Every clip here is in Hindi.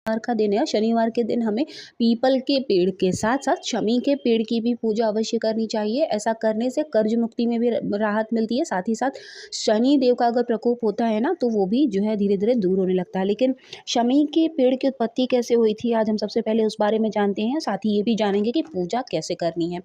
शनिवार का दिन है। शनिवार के दिन हमें पीपल के पेड़ के साथ साथ शमी के पेड़ की भी पूजा अवश्य करनी चाहिए। ऐसा करने से कर्ज मुक्ति में भी राहत मिलती है। साथ ही साथ शनि देव का अगर प्रकोप होता है ना, तो वो भी जो है धीरे धीरे दूर होने लगता है। लेकिन शमी के पेड़ की उत्पत्ति कैसे हुई थी, आज हम सबसे पहले उस बारे में जानते हैं। साथ ही ये भी जानेंगे कि पूजा कैसे करनी है।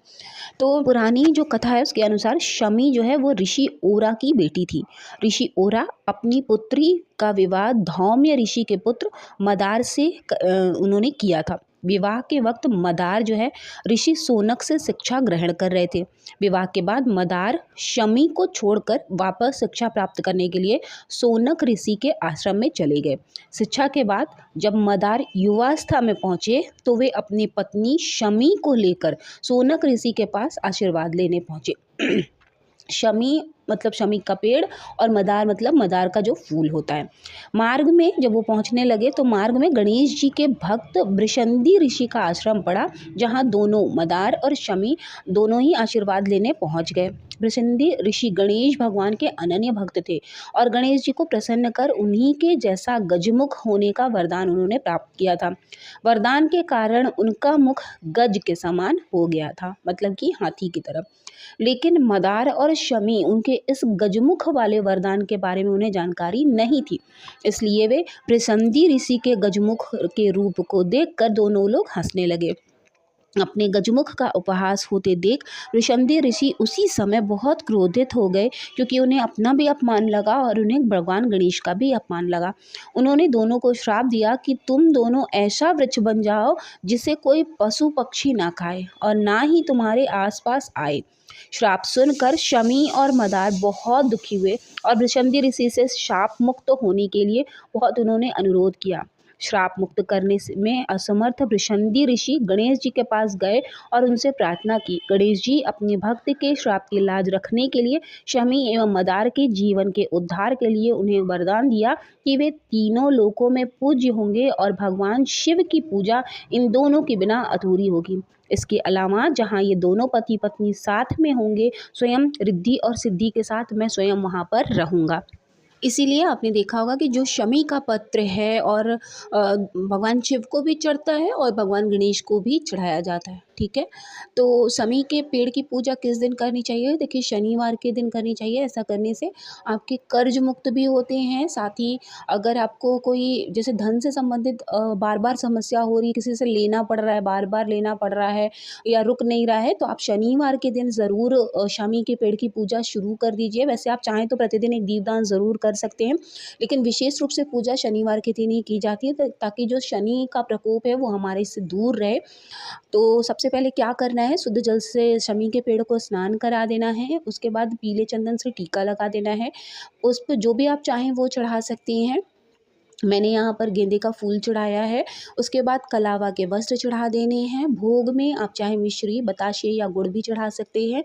तो पुरानी जो कथा है उसके अनुसार शमी जो है वो ऋषि ओरा की बेटी थी। ऋषि ओरा अपनी पुत्री का विवाह धौम्य ऋषि के पुत्र मदार से उन्होंने किया था। विवाह के वक्त मदार जो है ऋषि सोनक से शिक्षा ग्रहण कर रहे थे। विवाह के बाद मदार शमी को छोड़कर वापस शिक्षा प्राप्त करने के लिए सोनक ऋषि के आश्रम में चले गए। शिक्षा के बाद जब मदार युवावस्था में पहुंचे तो वे अपनी पत्नी शमी को लेकर सोनक ऋषि के पास आशीर्वाद लेने पहुंचे। शमी मतलब शमी का पेड़ और मदार मतलब मदार का जो फूल होता है। मार्ग में जब वो पहुंचने लगे तो मार्ग में गणेश जी के भक्त वृषंदी ऋषि का आश्रम पड़ा, जहां दोनों मदार और शमी दोनों ही आशीर्वाद लेने पहुंच गए। वृषंदी ऋषि गणेश भगवान के अनन्य भक्त थे और गणेश जी को प्रसन्न कर उन्हीं के जैसा गजमुख होने का वरदान उन्होंने प्राप्त किया था। वरदान के कारण उनका मुख गज के समान हो गया था, मतलब कि हाथी की तरफ। लेकिन मदार और शमी उनके इस गजमुख वाले वरदान के बारे में उन्हें जानकारी नहीं थी, इसलिए वे वृषंदी ऋषि के गजमुख के रूप को देखकर दोनों लोग हंसने लगे। अपने गजमुख का उपहास होते देख वृषंदी ऋषि उसी समय बहुत क्रोधित हो गए, क्योंकि उन्हें अपना भी अपमान लगा और उन्हें भगवान गणेश का भी अपमान लगा। उन्होंने दोनों को श्राप दिया कि तुम दोनों ऐसा वृक्ष बन जाओ जिसे कोई पशु पक्षी ना खाए और ना ही तुम्हारे आसपास आए। श्राप सुनकर शमी और मदार बहुत दुखी हुए और वृषंदी ऋषि से शाप मुक्त होने के लिए बहुत उन्होंने अनुरोध किया। श्राप मुक्त करने में असमर्थ वृषंदी ऋषि गणेश जी के पास गए और उनसे प्रार्थना की। गणेश जी अपने भक्त के श्राप की लाज रखने के लिए शमी एवं मदार के जीवन के उद्धार के लिए उन्हें वरदान दिया कि वे तीनों लोकों में पूज्य होंगे और भगवान शिव की पूजा इन दोनों के बिना अधूरी होगी। इसके अलावा जहाँ ये दोनों पति पत्नी साथ में होंगे, स्वयं रिद्धि और सिद्धि के साथ मैं स्वयं वहाँ पर रहूँगा। इसीलिए आपने देखा होगा कि जो शमी का पत्र है और भगवान शिव को भी चढ़ता है और भगवान गणेश को भी चढ़ाया जाता है। ठीक है, तो शमी के पेड़ की पूजा किस दिन करनी चाहिए? देखिए, शनिवार के दिन करनी चाहिए। ऐसा करने से आपके कर्ज मुक्त भी होते हैं। साथ ही अगर आपको कोई जैसे धन से संबंधित बार बार समस्या हो रही है, किसी से लेना पड़ रहा है, बार बार लेना पड़ रहा है या रुक नहीं रहा है, तो आप शनिवार के दिन ज़रूर शमी के पेड़ की पूजा शुरू कर दीजिए। वैसे आप चाहें तो प्रतिदिन एक दीपदान ज़रूर कर सकते हैं, लेकिन विशेष रूप से पूजा शनिवार के दिन ही की जाती है, ताकि जो शनि का प्रकोप है वो हमारे से दूर रहे। तो सबसे पहले क्या करना है, शुद्ध जल से शमी के पेड़ को स्नान करा देना है। उसके बाद पीले चंदन से टीका लगा देना है। उस पर जो भी आप चाहें वो चढ़ा सकती हैं। मैंने यहाँ पर गेंदे का फूल चढ़ाया है। उसके बाद कलावा के वस्त्र चढ़ा देने हैं। भोग में आप चाहे मिश्री, बताशे या गुड़ भी चढ़ा सकते हैं।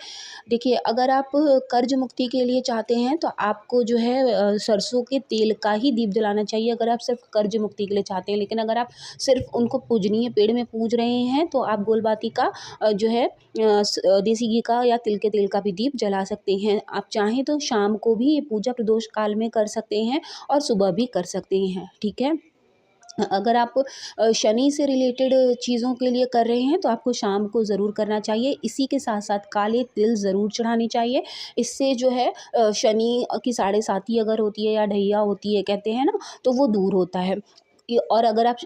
देखिए, अगर आप कर्ज मुक्ति के लिए चाहते हैं तो आपको जो है सरसों के तेल का ही दीप जलाना चाहिए, अगर आप सिर्फ कर्ज मुक्ति के लिए चाहते हैं। लेकिन अगर आप सिर्फ उनको पूजनीय पेड़ में पूज रहे हैं तो आप गोलबाती का जो है देसी घी का या तिल के तेल का भी दीप जला सकते हैं। आप चाहें तो शाम को भी ये पूजा प्रदोष काल में कर सकते हैं और सुबह भी कर सकते हैं। ठीक है, अगर आप शनि से रिलेटेड चीज़ों के लिए कर रहे हैं तो आपको शाम को ज़रूर करना चाहिए। इसी के साथ साथ काले तिल ज़रूर चढ़ाने चाहिए। इससे जो है शनि की साढ़े साती अगर होती है या ढैया होती है कहते हैं ना, तो वो दूर होता है। और अगर आप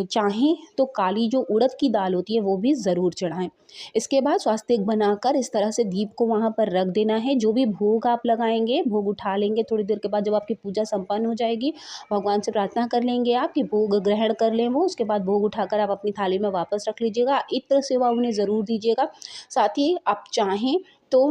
चाहें तो काली जो उड़द की दाल होती है वो भी ज़रूर चढ़ाएं। इसके बाद स्वास्तिक बनाकर इस तरह से दीप को वहाँ पर रख देना है। जो भी भोग आप लगाएंगे, भोग उठा लेंगे थोड़ी देर के बाद, जब आपकी पूजा संपन्न हो जाएगी, भगवान से प्रार्थना कर लेंगे आप कि भोग ग्रहण कर लें वो। उसके बाद भोग उठाकर आप अपनी थाली में वापस रख लीजिएगा। इत्र सेवा उन्हें ज़रूर दीजिएगा। साथ ही आप चाहें तो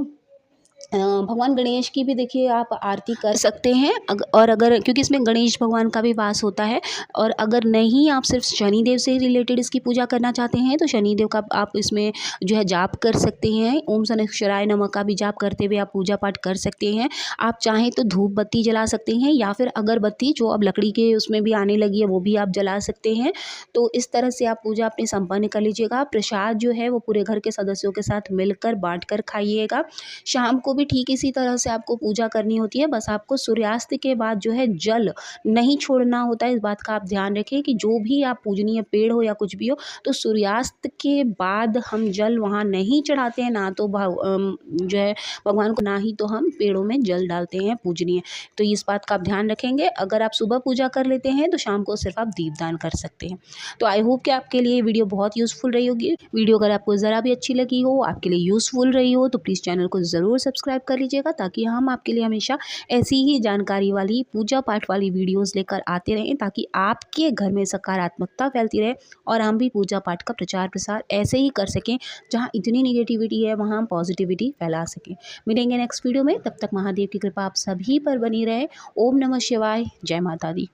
भगवान गणेश की भी देखिए आप आरती कर सकते हैं। और अगर, क्योंकि इसमें गणेश भगवान का भी वास होता है, और अगर नहीं आप सिर्फ शनिदेव से रिलेटेड इसकी पूजा करना चाहते हैं तो शनिदेव का आप इसमें जो है जाप कर सकते हैं। ओम शनिश्चराय नमः का भी जाप करते हुए आप पूजा पाठ कर सकते हैं। आप चाहें तो धूप बत्ती जला सकते हैं या फिर अगरबत्ती जो अब लकड़ी के उसमें भी आने लगी है वो भी आप जला सकते हैं। तो इस तरह से आप पूजा अपनी संपन्न कर लीजिएगा। प्रसाद जो है वो पूरे घर के सदस्यों के साथ मिलकर बाँट कर खाइएगा। शाम को भी ठीक इसी तरह से आपको पूजा करनी होती है। बस आपको सूर्यास्त के बाद जो है जल नहीं छोड़ना होता है। इस बात का आप ध्यान रखें कि जो भी आप पूजनीय पेड़ हो या कुछ भी हो, तो सूर्यास्त के बाद हम जल वहाँ नहीं चढ़ाते हैं, ना तो जो है भगवान को, ना ही तो हम पेड़ों में जल डालते हैं पूजनीय। तो इस बात का आप ध्यान रखेंगे। अगर आप सुबह पूजा कर लेते हैं तो शाम को सिर्फ आप दीपदान कर सकते हैं। तो आई होप कि आपके लिए वीडियो बहुत यूज़फुल रही होगी। वीडियो अगर आपको ज़रा भी अच्छी लगी हो, आपके लिए यूज़फुल रही हो, तो प्लीज़ चैनल को ज़रूर सब्सक्राइब कर लीजिएगा, ताकि हम आपके लिए हमेशा ऐसी ही जानकारी वाली पूजा पाठ वाली वीडियोज़ लेकर आते रहें, ताकि आपके घर में सकारात्मकता फैलती रहे और हम भी पूजा पाठ का प्रचार प्रसार ऐसे ही कर सकें। जहाँ इतनी निगेटिविटी है वहाँ हम पॉजिटिविटी फैला सकें। मिलेंगे नेक्स्ट वीडियो में, तब तक महादेव की कृपा आप सभी पर बनी रहे। ओम नमः शिवाय, जय माता दी।